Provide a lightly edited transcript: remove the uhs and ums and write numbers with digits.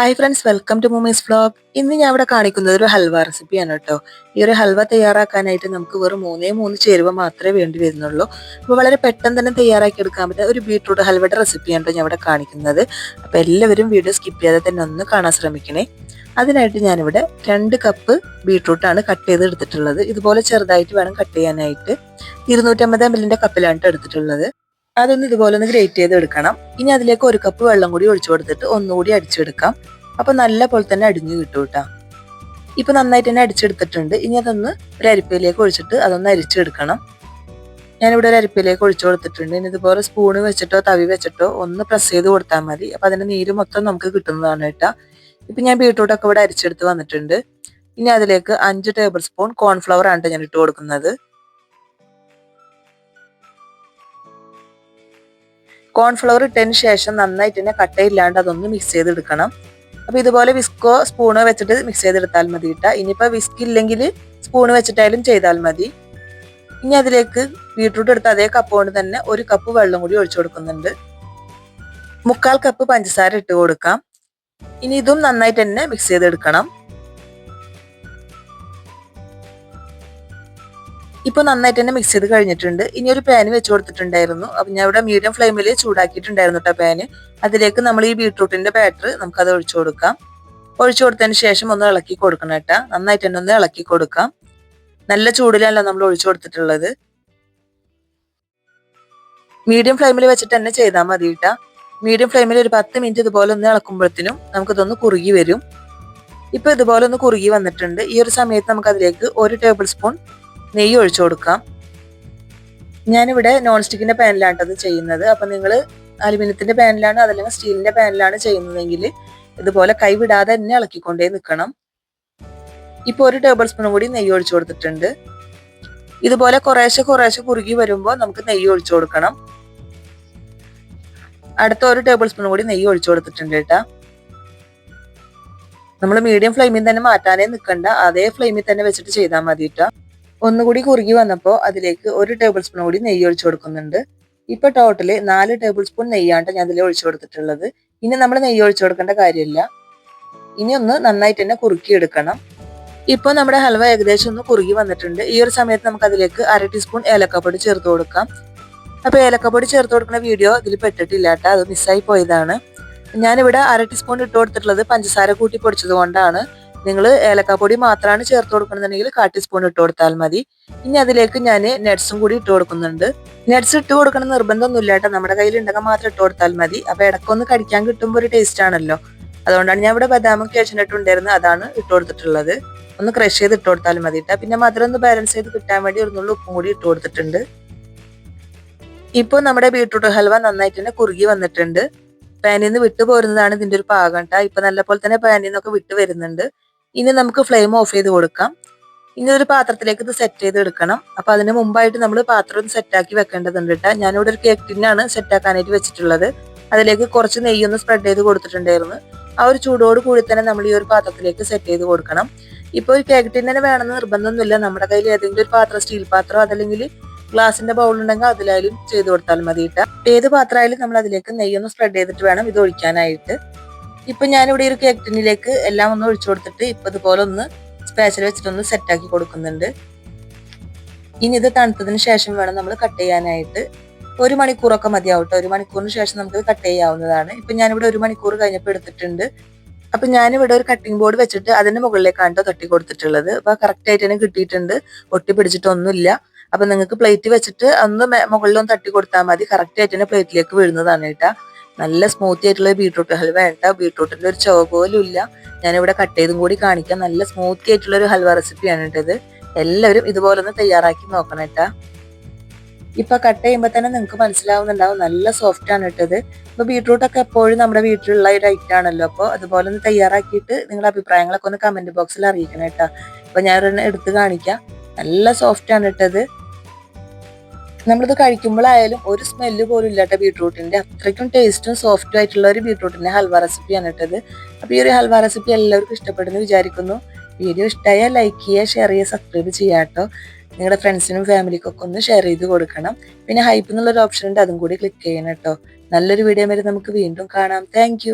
Hi friends, welcome to മൂമീസ് vlog. ഇന്ന് ഞാൻ ഇവിടെ കാണിക്കുന്നത് ഒരു ഹൽവ റെസിപ്പിയാണ് കേട്ടോ. ഈ ഒരു ഹൽവ തയ്യാറാക്കാനായിട്ട് നമുക്ക് വെറും മൂന്ന് ചേരുവ മാത്രമേ വേണ്ടി വരുന്നുള്ളൂ. അപ്പോൾ വളരെ പെട്ടെന്ന് തന്നെ തയ്യാറാക്കി എടുക്കാൻ പറ്റുന്ന ഒരു ബീട്രൂട്ട് ഹൽവയുടെ റെസിപ്പിയാണ് കേട്ടോ ഞാൻ ഇവിടെ കാണിക്കുന്നത്. അപ്പോൾ എല്ലാവരും വീഡിയോ സ്കിപ്പ് ചെയ്യാതെ തന്നെ ഒന്ന് കാണാൻ ശ്രമിക്കണേ. അതിനായിട്ട് ഞാനിവിടെ 2 കപ്പ് ബീട്രൂട്ടാണ് കട്ട് ചെയ്ത് എടുത്തിട്ടുള്ളത്. ഇതുപോലെ ചെറുതായിട്ട് വേണം കട്ട് ചെയ്യാനായിട്ട്. 250 ml കപ്പിലാണ് എടുത്തിട്ടുള്ളത്. അതൊന്ന് ഇതുപോലെ ഒന്ന് ഗ്രേറ്റ് ചെയ്ത് എടുക്കണം. ഇനി അതിലേക്ക് 1 കപ്പ് വെള്ളം കൂടി ഒഴിച്ചു കൊടുത്തിട്ട് ഒന്നുകൂടി അടിച്ചെടുക്കാം. അപ്പൊ നല്ല പോലെ തന്നെ അടിഞ്ഞു കിട്ടും കേട്ടോ. ഇപ്പൊ നന്നായിട്ട് തന്നെ അടിച്ചെടുത്തിട്ടുണ്ട്. ഇനി അതൊന്ന് ഒരു അരിപ്പയിലേക്ക് ഒഴിച്ചിട്ട് അതൊന്ന് അരിച്ചെടുക്കണം. ഞാനിവിടെ ഒരു അരിപ്പയിലേക്ക് ഒഴിച്ചു കൊടുത്തിട്ടുണ്ട്. ഇനി ഇതുപോലെ സ്പൂണ് വെച്ചിട്ടോ തവി വെച്ചിട്ടോ ഒന്ന് പ്രസ് ചെയ്ത് കൊടുത്താൽ മതി. അപ്പൊ അതിന്റെ നീര് മൊത്തം നമുക്ക് കിട്ടുന്നതാണ് കേട്ടോ. ഇപ്പൊ ഞാൻ ബീട്രൂട്ടൊക്കെ ഇവിടെ അരിച്ചെടുത്ത് വന്നിട്ടുണ്ട്. ഇനി അതിലേക്ക് 5 ടേബിൾ സ്പൂൺ കോൺഫ്ലവർ ആണ് ഞാൻ ഇട്ട് കൊടുക്കുന്നത്. കോൺഫ്ലവർ ഇട്ടതിന് ശേഷം നന്നായിട്ട് തന്നെ കട്ടയില്ലാണ്ട് അതൊന്ന് മിക്സ് ചെയ്തെടുക്കണം. അപ്പൊ ഇതുപോലെ വിസ്കോ സ്പൂണോ വെച്ചിട്ട് മിക്സ് ചെയ്തെടുത്താൽ മതി കേട്ടോ. ഇനിയിപ്പോ വിസ്ക് ഇല്ലെങ്കിൽ സ്പൂണ് വെച്ചിട്ടായാലും ചെയ്താൽ മതി. ഇനി അതിലേക്ക് ബീട്രൂട്ട് എടുത്ത അതേ കപ്പ് കൊണ്ട് തന്നെ 1 കപ്പ് വെള്ളം കൂടി ഒഴിച്ചു കൊടുക്കുന്നുണ്ട്. 1/4 കപ്പ് പഞ്ചസാര ഇട്ട് കൊടുക്കാം. ഇനി ഇതും നന്നായിട്ട് തന്നെ മിക്സ് ചെയ്തെടുക്കണം. ഇപ്പൊ നന്നായിട്ട് തന്നെ മിക്സ് ചെയ്ത് കഴിഞ്ഞിട്ടുണ്ട്. ഇനി ഒരു പാന് വെച്ച് കൊടുത്തിട്ടുണ്ടായിരുന്നു. അപ്പൊ ഞാൻ ഇവിടെ മീഡിയം ഫ്ലെയിമിൽ ചൂടാക്കിയിട്ടുണ്ടായിരുന്നു കേട്ടോ പാന്. അതിലേക്ക് നമ്മൾ ഈ ബീട്രൂട്ടിന്റെ ബാറ്റർ നമുക്കത് ഒഴിച്ചു കൊടുക്കാം. ഒഴിച്ചു കൊടുത്തതിന് ശേഷം ഒന്ന് ഇളക്കി കൊടുക്കണം കേട്ടോ. നന്നായിട്ട് തന്നെ ഒന്ന് ഇളക്കി കൊടുക്കാം. നല്ല ചൂടിലല്ല നമ്മൾ ഒഴിച്ചു കൊടുത്തിട്ടുള്ളത്. മീഡിയം ഫ്ലെയിമിൽ വെച്ചിട്ട് തന്നെ ചെയ്താൽ മതി കേട്ടോ. മീഡിയം ഫ്ലെയിമിൽ ഒരു 10 മിനിറ്റ് ഇതുപോലെ ഒന്ന് ഇളക്കുമ്പോഴത്തേനും നമുക്കിതൊന്ന് കുറുകി വരും. ഇപ്പൊ ഇതുപോലെ ഒന്ന് കുറുകി വന്നിട്ടുണ്ട്. ഈ ഒരു സമയത്ത് നമുക്ക് അതിലേക്ക് 1 ടേബിൾ സ്പൂൺ നെയ്യ് ഒഴിച്ചു കൊടുക്കാം. ഞാനിവിടെ നോൺ സ്റ്റിക്കിന്റെ പാനിലാണ് അത് ചെയ്യുന്നത്. അപ്പൊ നിങ്ങൾ അലുമിനിയത്തിന്റെ പാനിലാണ് അതല്ലെങ്കിൽ സ്റ്റീലിന്റെ പാനിലാണ് ചെയ്യുന്നതെങ്കിൽ ഇതുപോലെ കൈവിടാതെ തന്നെ ഇളക്കിക്കൊണ്ടേ നിൽക്കണം. ഇപ്പൊ 1 ടേബിൾ സ്പൂൺ കൂടി നെയ്യ് ഒഴിച്ചു കൊടുത്തിട്ടുണ്ട്. ഇതുപോലെ കുറേശ്ശെ കുറുകി വരുമ്പോൾ നമുക്ക് നെയ്യ് ഒഴിച്ചു കൊടുക്കണം. അടുത്ത 1 ടേബിൾ സ്പൂൺ കൂടി നെയ്യ് ഒഴിച്ചു കൊടുത്തിട്ടുണ്ട് കേട്ടാ. നമ്മൾ മീഡിയം ഫ്ലെയിമിൽ തന്നെ മാറ്റാനേ നിൽക്കണ്ട, അതേ ഫ്ലെയിമിൽ തന്നെ വെച്ചിട്ട് ചെയ്താൽ മതി കേട്ടോ. ഒന്നുകൂടി കുറുകി വന്നപ്പോൾ അതിലേക്ക് 1 ടേബിൾ സ്പൂൺ കൂടി നെയ്യ് ഒഴിച്ചു കൊടുക്കുന്നുണ്ട്. ഇപ്പൊ ടോട്ടല് 4 ടേബിൾ സ്പൂൺ നെയ്യാണ് ഞാൻ അതിൽ ഒഴിച്ചു കൊടുത്തിട്ടുള്ളത്. ഇനി നമ്മൾ നെയ്യ് ഒഴിച്ചു കൊടുക്കേണ്ട കാര്യമില്ല. ഇനി ഒന്ന് നന്നായിട്ട് തന്നെ കുറുക്കി എടുക്കണം. ഇപ്പൊ നമ്മുടെ ഹൽവ ഏകദേശം ഒന്ന് കുറുകി വന്നിട്ടുണ്ട്. ഈ ഒരു സമയത്ത് നമുക്ക് അതിലേക്ക് 1/2 ടീസ്പൂൺ ഏലക്കപ്പൊടി ചേർത്ത് കൊടുക്കാം. അപ്പൊ ഏലക്കപ്പൊടി ചേർത്ത് കൊടുക്കുന്ന വീഡിയോ ഇതിൽ പെട്ടിട്ടില്ല കേട്ടോ, അത് മിസ്സായി പോയതാണ്. ഞാനിവിടെ 1/2 ടീസ്പൂൺ ഇട്ട് കൊടുത്തിട്ടുള്ളത് പഞ്ചസാര കൂട്ടി പൊടിച്ചത് കൊണ്ടാണ്. നിങ്ങൾ ഏലക്കാപ്പൊടി മാത്രമാണ് ചേർത്ത് കൊടുക്കണമെന്നുണ്ടെങ്കിൽ 1/4 ടീസ്പൂൺ ഇട്ട് കൊടുത്താൽ മതി. ഇനി അതിലേക്ക് ഞാൻ നട്ട്സും കൂടി ഇട്ട് കൊടുക്കുന്നുണ്ട്. നട്ട്സ് ഇട്ട് കൊടുക്കണം നിർബന്ധമൊന്നുമില്ല കേട്ടോ, നമ്മുടെ കയ്യിൽ ഉണ്ടെങ്കിൽ മാത്രം ഇട്ട് കൊടുത്താൽ മതി. അപ്പൊ ഇടക്കൊന്ന് കടിക്കാൻ കിട്ടുമ്പോൾ ഒരു ടേസ്റ്റ് ആണല്ലോ, അതുകൊണ്ടാണ് ഞാൻ ഇവിടെ ബദാമും കാഷ്യൂനട്ടും ഉണ്ടായിരുന്നു, അതാണ് ഇട്ട് കൊടുത്തിട്ടുള്ളത്. ഒന്ന് ക്രഷ് ചെയ്ത് ഇട്ട് കൊടുത്താലും മതി കേട്ടോ. പിന്നെ മധുരം ഒന്ന് ബാലൻസ് ചെയ്ത് കിട്ടാൻ വേണ്ടി ഒരു നുള്ളു ഉപ്പും കൂടി ഇട്ട് കൊടുത്തിട്ടുണ്ട്. ഇപ്പൊ നമ്മുടെ ബീട്രൂട്ട് ഹൽവ നന്നായിട്ട് തന്നെ കുറുകി വന്നിട്ടുണ്ട്. പാനിൽ നിന്ന് വിട്ടു പോരുന്നതാണ് ഇതിന്റെ ഒരു പാകം കേട്ടോ. ഇപ്പൊ നല്ല പോലെ തന്നെ പാനിൽ നിന്നൊക്കെ വിട്ട് വരുന്നുണ്ട്. ഇനി നമുക്ക് ഫ്ലെയിം ഓഫ് ചെയ്ത് കൊടുക്കാം. ഇനി ഒരു പാത്രത്തിലേക്ക് ഇത് സെറ്റ് ചെയ്ത് എടുക്കണം. അപ്പൊ അതിന് മുമ്പായിട്ട് നമ്മൾ പാത്രം ഒന്ന് സെറ്റാക്കി വെക്കേണ്ടതുണ്ട് കേട്ടോ. ഞാനിവിടെ ഒരു കേക്ക് ടിന്നാണ് സെറ്റാക്കാനായിട്ട് വെച്ചിട്ടുള്ളത്. അതിലേക്ക് കുറച്ച് നെയ്യൊന്ന് സ്പ്രെഡ് ചെയ്ത് കൊടുത്തിട്ടുണ്ടായിരുന്നു. ആ ഒരു ചൂടോട് കൂടി തന്നെ നമ്മൾ ഈ ഒരു പാത്രത്തിലേക്ക് സെറ്റ് ചെയ്ത് കൊടുക്കണം. ഇപ്പൊ ഒരു കേക്ക് ടിൻ തന്നെ വേണമെന്ന് നിർബന്ധമൊന്നുമില്ല. നമ്മുടെ കയ്യിൽ ഏതെങ്കിലും ഒരു പാത്രം, സ്റ്റീൽ പാത്രം അതല്ലെങ്കിൽ ഗ്ലാസിന്റെ ബൗൾ ഉണ്ടെങ്കിൽ അതിലായാലും ചെയ്ത് കൊടുത്താൽ മതി കേട്ടോ. ഏത് പാത്രമായാലും നമ്മൾ അതിലേക്ക് നെയ്യൊന്ന് സ്പ്രെഡ് ചെയ്തിട്ട് വേണം ഇത് ഒഴിക്കാനായിട്ട്. ഇപ്പൊ ഞാനിവിടെ ഒരു കേക്ക് ടിന്നിലേക്ക് എല്ലാം ഒന്ന് ഒഴിച്ചു കൊടുത്തിട്ട് ഇപ്പൊ ഇതുപോലെ ഒന്ന് സ്പാച്ചിൽ വെച്ചിട്ടൊന്ന് സെറ്റാക്കി കൊടുക്കുന്നുണ്ട്. ഇനി ഇത് തണുത്തതിന് ശേഷം വേണം നമ്മൾ കട്ട് ചെയ്യാനായിട്ട്. 1 മണിക്കൂറൊക്കെ മതിയാവട്ടെ. 1 മണിക്കൂറിന് ശേഷം നമുക്ക് കട്ട് ചെയ്യാവുന്നതാണ്. ഇപ്പൊ ഞാനിവിടെ 1 മണിക്കൂർ കഴിഞ്ഞപ്പോൾ എടുത്തിട്ടുണ്ട്. അപ്പൊ ഞാനിവിടെ ഒരു കട്ടിംഗ് ബോർഡ് വെച്ചിട്ട് അതിന്റെ മുകളിലേക്കാണ് തട്ടി കൊടുത്തിട്ടുള്ളത്. അപ്പൊ കറക്റ്റ് ആയിട്ട് തന്നെ കിട്ടിയിട്ടുണ്ട്, ഒട്ടി പിടിച്ചിട്ടൊന്നുമില്ല. അപ്പൊ നിങ്ങൾക്ക് പ്ലേറ്റ് വെച്ചിട്ട് ഒന്ന് മുകളിലൊന്ന് തട്ടി കൊടുത്താൽ മതി, കറക്റ്റ് ആയിട്ട് തന്നെ പ്ലേറ്റിലേക്ക് വീഴുന്നതാണ് കേട്ടാ. നല്ല സ്മൂത്തി ആയിട്ടുള്ള ബീട്രൂട്ട് ഹൽവ കേട്ടോ. ബീട്രൂട്ടിന്റെ ഒരു ചുവ പോലും ഇല്ല. ഞാനിവിടെ കട്ട് ചെയ്തും കൂടി കാണിക്കാം. നല്ല സ്മൂത്തി ആയിട്ടുള്ള ഒരു ഹൽവ റെസിപ്പിയാണ് കേട്ടത്. എല്ലാവരും ഇതുപോലെ ഒന്ന് തയ്യാറാക്കി നോക്കണം കേട്ടാ. ഇപ്പൊ കട്ട് ചെയ്യുമ്പോൾ തന്നെ നിങ്ങൾക്ക് മനസ്സിലാവുന്നുണ്ടാവും, നല്ല സോഫ്റ്റ് ആണ് ഇട്ടത്. ഇപ്പൊ ബീട്രൂട്ടൊക്കെ എപ്പോഴും നമ്മുടെ വീട്ടിലുള്ള ഒരു ഐറ്റം ആണല്ലോ. അപ്പോൾ അതുപോലെ ഒന്ന് തയ്യാറാക്കിയിട്ട് നിങ്ങളുടെ അഭിപ്രായങ്ങളൊക്കെ ഒന്ന് കമന്റ് ബോക്സിൽ അറിയിക്കണം കേട്ടോ. അപ്പൊ ഞാൻ എടുത്ത് കാണിക്കാം. നല്ല സോഫ്റ്റ് ആണ് ഇട്ടത്. നമ്മളിത് കഴിക്കുമ്പോഴായാലും ഒരു സ്മെല്ല് പോലും ഇല്ലാത്ത ബീട്രൂട്ടിന്റെ അത്രയ്ക്കും ടേസ്റ്റും സോഫ്റ്റും ആയിട്ടുള്ള ഒരു ബീട്രൂട്ടിന്റെ ഹൽവ റെസിപ്പിയാണ് ഇട്ടത്. അപ്പൊ ഈ ഒരു ഹൽവ റെസിപ്പി എല്ലാവർക്കും ഇഷ്ടപ്പെടുന്നു വിചാരിക്കുന്നു. വീഡിയോ ഇഷ്ടമായാൽ ലൈക്ക് ചെയ്യുക, ഷെയർ ചെയ്യുക, സബ്സ്ക്രൈബ് ചെയ്യാം കേട്ടോ. നിങ്ങളുടെ ഫ്രണ്ട്സിനും ഫാമിലിക്കൊക്കെ ഒന്ന് ഷെയർ ചെയ്ത് കൊടുക്കണം. പിന്നെ ഹൈപ്പ് എന്നുള്ളൊരു ഓപ്ഷൻ ഉണ്ട്, അതും കൂടി ക്ലിക്ക് ചെയ്യണം കേട്ടോ. നല്ലൊരു വീഡിയോ വരെ നമുക്ക് വീണ്ടും കാണാം. താങ്ക്